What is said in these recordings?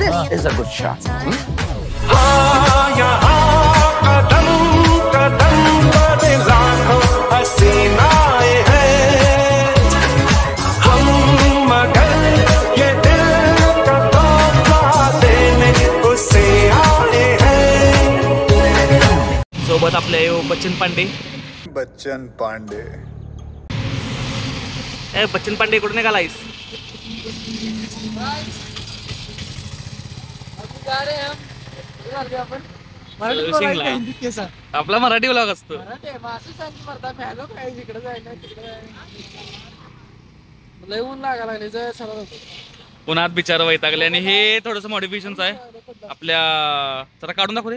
This is a good shot. सोबत आपले बच्चन पांडे. बच्चन पांडे. ए बच्चन पांडे कुठे निघालायस? आपला मराठी ब्लॉग असतो. पुन्हा बिचार वैतागले आणि हे थोडस मॉडिफिकेशन आहे आपल्या. जरा काढून दाखव.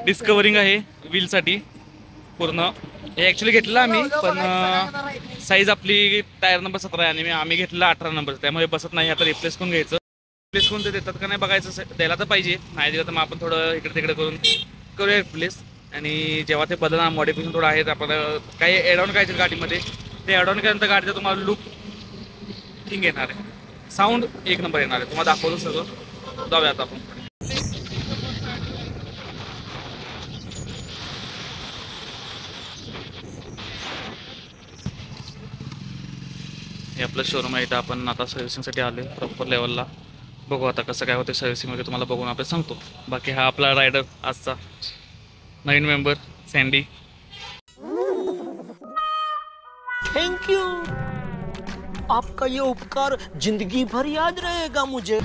डिस्कवरिंग आहे व्हील साठी पूर्ण. हे ऍक्च्युली घेतलं आम्ही पण साईज आपली टायर नंबर 17 आहे आणि आम्ही घेतलं 18 नंबर, त्यामुळे बसत नाही. आता रिप्लेस करून घ्यायचं. रिप्लेस करून ते देतात का नाही बघायचं. द्यायला तर पाहिजे, नाही दिलं तर मग आपण थोडं इकडे तिकडे करून करूया रिप्लेस. आणि जेव्हा ते बदलणार मॉडिफिकेशन थोडं आहे आपल्याला काही ॲड ऑन करायचं गाडीमध्ये, ते ॲड ऑन केल्यानंतर गाडीचा तुम्हाला लुक थिंग येणार आहे, साऊंड एक नंबर येणार आहे. तुम्हाला दाखवतो सगळं. जाऊया आता आपण. हे आपलं शोरूम आहे. इथं आपण आता सर्व्हिसिंगसाठी आलो प्रॉपर लेवलला. बघू आता कसं काय होतं सर्व्हिसिंग वगैरे तुम्हाला बघून आपण सांगतो. बाकी हा आपला रायडर आजचा नवीन मेंबर सँडी. थैंक यू, आपका ये उपकार जिंदगी भर याद रहेगा मुझे.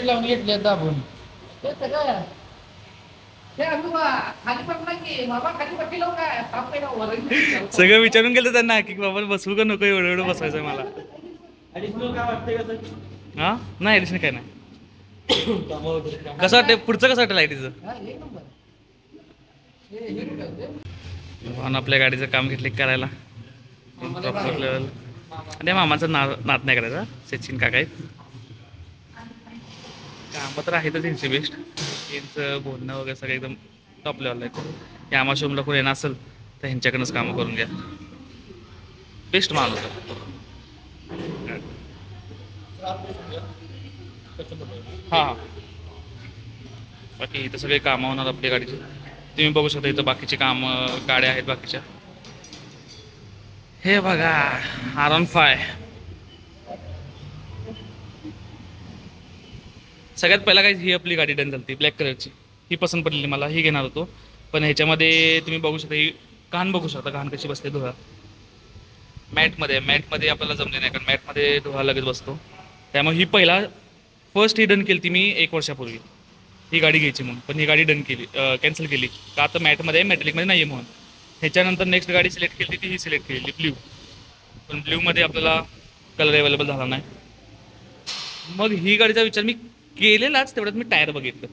लावून घेतले दाबून. सगळं विचारून गेलं त्यांना की बाबा बसवू का नको, एवढं एवढं बसवायचं मला. हा नाही ऍडिशनल काय नाही. कसं वाटतं पुढचं, कसं वाटतं लाईटीचं? आपल्या गाडीचं काम घेतले करायला प्रॉपर लेवल. आणि मामाचं नात नाही करायचा. सचिन काका आहेत. कामं तर आहेतच त्यांची बेस्ट. यांचं बोलणं वगैरे सगळं एकदम टॉप लेवलला आहे. या आम्हा शोमला कोण येणं असेल तर ह्यांच्याकडनंच कामं करून घ्या. बेस्ट माणूस आहे. हां बाकी इथं सगळे कामं होणार आपल्या गाडीचे. तुम्ही बघू शकता इथं बाकीचे कामं गाड्या आहेत बाकीच्या. हे बघा R15. सगळ्यात पहिला काय ही आपली गाडी डन झाली ब्लॅक कलरची. ही पसंत पडलेली मला, ही घेणार होतो. पण ह्याच्यामध्ये तुम्ही बघू शकता ही घाण बघू शकता, घाण कशी बसते धुळा. मॅटमध्ये आपल्याला जमले नाही, कारण मॅटमध्ये धुळा लगेच बसतो. त्यामुळे ही फर्स्ट ही डन केली ती मी 1 वर्षापूर्वी. ही गाडी घ्यायची म्हणून, पण ही गाडी डन केली, कॅन्सल केली का आता मॅटमध्ये आहे, मॅटेलिकमध्ये नाही आहे म्हणून. ह्याच्यानंतर नेक्स्ट गाडी सिलेक्ट केली ती ही सिलेक्ट केली ब्ल्यू. पण ब्ल्यूमध्ये आपल्याला कलर अवेलेबल झाला नाही. मग ही गाडीचा विचार मी केलेलाच, तेवढ्यात मी टायर बघितलं.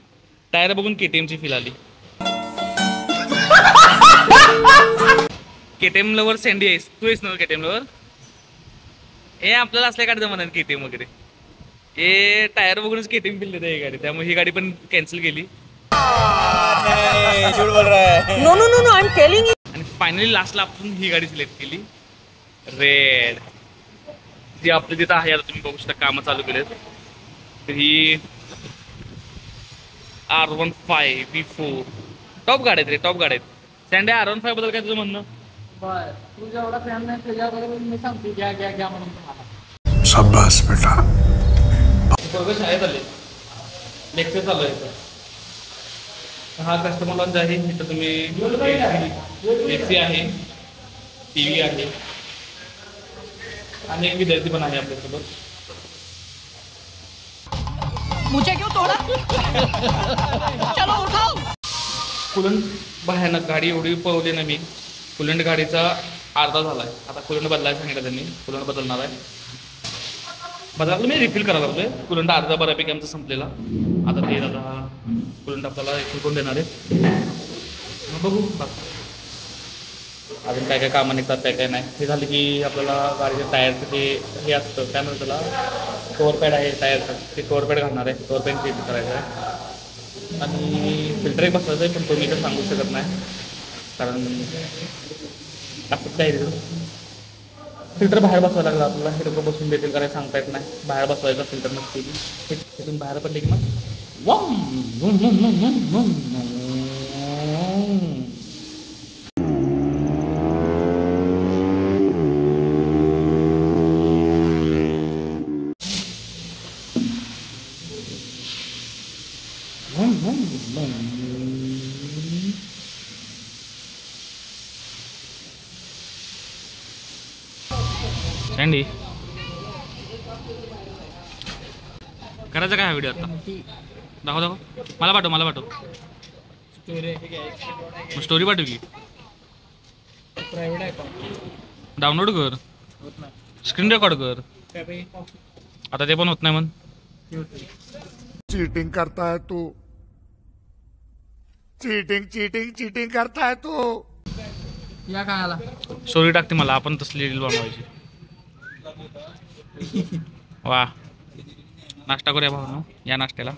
टायर बघून KTMची फील आली. KTM लवर सँडी आहेस तू, आहेस ना KTM लवर? हे आपल्याला असल्या गाडी जमणार KTM वगैरे. हे टायर बघूनच KTM फील देते ही गाडी, त्यामुळे ही गाडी पण कॅन्सल केली. No no no no, I am telling you. आणि फायनली लास्टला आपण ही गाडी सिलेक्ट केली रेड, जी आपली तिथं आहे. आता तुम्ही बघू शकता कामं चालू केलेत. तर ही R15 V4 टॉप गाड्या आहेत रे, टॉप गाड्या आहेत. सँडी R15 बद्दल काय तुझं म्हणणं? तू जेवढा फॅन नाही त्याच्याबरोबर मी सांगतो घ्या घ्या घ्या म्हणून तुम्हाला. शाबास बेटा. पोरगं शाळेत आले, लेक्चर चालू आहे. हा कस्टमर लॉन्च आहे. इथं तुम्ही AC आहे, TV आहे आणि एक विद्यार्थी पण आहे आपल्यासोबत. मुझे क्यों तोड़ा? चलो उठाओ. कुलंट भयानक गाडी एवढी पळवली ना मी. कुलंट गाडीचा अर्धा झाला आहे. आता कुलंट बदलायला सांगितलं त्यांनी, कुलंट बदलणार आहे. बदलायला मी रिफिल करायला लागलोय. कुलंट अर्धा बऱ्यापैकी आमचा संपलेला. आता ते कुलंट आपल्याला रिफिल करून देणार आहे. मग बघू. अजून काय काय कामं निघतात काय काय नाही. हे झालं की आपल्याला गाडीच्या टायरचं ते हे असतं काय म्हणतं त्याला कवर पॅड आहे टायरचं, ते कवर पॅड घालणार आहे. कवर पॅड चेंज करायचं आहे आणि फिल्टर एक बसवायचं आहे, पण तो मी तर सांगू शकत नाही कारण टाकत काय फिल्टर बाहेर बसवायला लागला आपल्याला. हे लोक बसून देतील करायला सांगता येत नाही. बाहेर बसवायचा फिल्टर नसते की तिथून बाहेर पडले की मग सँडी करायचा काय हा व्हिडिओ आता दाखव मला पाठव मग स्टोरी पाठव की प्रायव्हेट अकाउंट डाउनलोड कर स्क्रीन रेकॉर्ड कर. आता ते पण होत नाही मग चीटिंग करता है तू, चीटिंग करता है तू. या काय आला स्टोरी टाकते मला, आपण तसली रील बनवायची. वा नाश्ता करूया भाऊ या नाश्त्याला.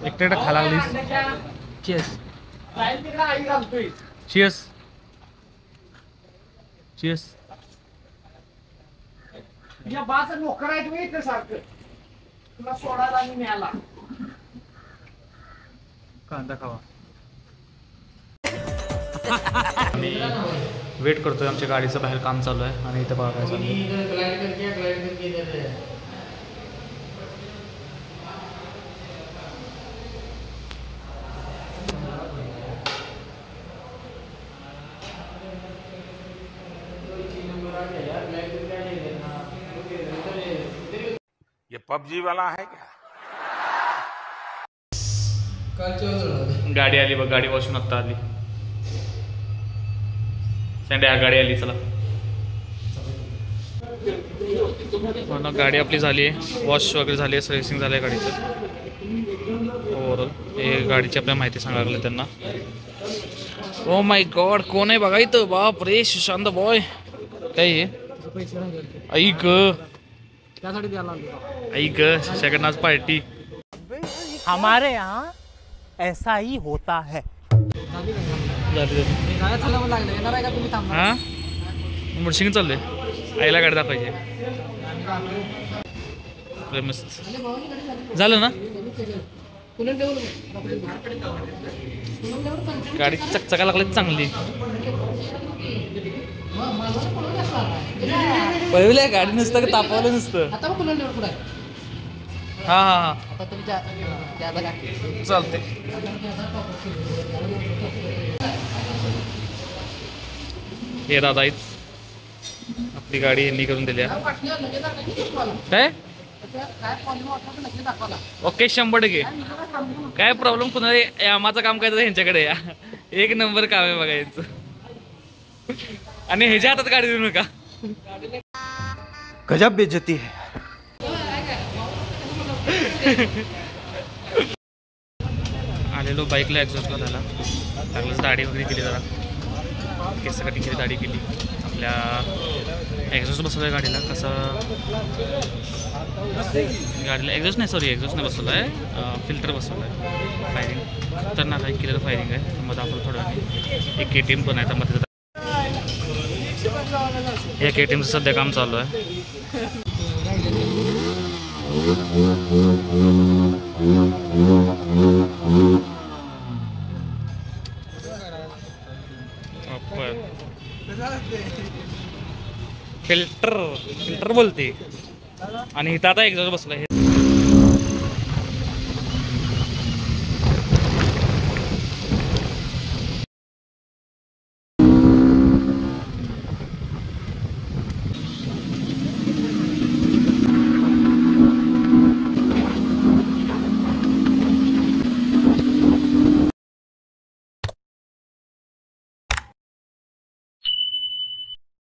एकटे खायला लागलीस. Cheers cheers. या बाच नोकर आहे तुम्ही इथे सारखं तुला सोडायला आणि न्यायला. कांदा खावा. आणि वेट करतोय, आमच्या गाडीचं बाहेर काम चालू आहे आणि इथं बघा काय चालू आहे. ये पबजी वाला है क्या? गाडी आली बघ, गाडी वॉशून आत्ता आली. संडे गाडी आली. चला हो ना, गाडी आपली झाली आहे, वॉश वगैरे झाली आहे, सर्व्हिसिंग झालं आहे गाडीचं ओव्हरऑल. हे गाडीची आपल्या माहिती सांगायला लागली त्यांना. ओ माय गॉड कोण आहे बघा इथं. बाप रे सुशांत बॉय. काय हे ऐक त्यासाठी द्यायला ऐक सेकंड आज पार्टी. हमारे यहाँ ऐसा ही होता है. झाली काय चाललं लागलं येणार आहे का तुम्ही थांबा. हा मुडशिंग चाललोय, आईला गाडी दाखवायची. मस्त झालं ना. गाडी चकचका लागली चांगली. पहिले गाडी नुसतं का तापवलं नुसतं. आता मग कुलर पुढे हा हा हा आता तुम्ही चालते. हे दादा आपली गाडी यांनी करून दिली. काय ओके 100%. काय प्रॉब्लेम पुन्हा आम्हाचं काम काय ह्यांच्याकडे या. एक नंबर काम आहे बघायचं. आणि ह्याच्या हातात गाडी देऊ नका. गजब बेइज्जती है. आलेलो बाईकला एक्झॉस्ट करायला लागलंच. दाढी वगैरे केली, जरा केस कटिंग केली, दाढी केली. आपल्या एक्झॉस्ट बसवलं आहे गाडीला. कसं गाडीला एक्झॉस्ट नाही, सॉरी एक्झॉस्ट नाही बसवलं आहे, फिल्टर बसवलं आहे. फायरिंग खतरनाक आहे, केलेलं फायरिंग आहे. मग दाखवलं थोडं वेळाने. एक KTM पण आहे तर मध्ये. या KTMचं सध्या काम चालू आहे. फिल्टर बोलते आणि इथं आता एक्झॉस्ट बसलं.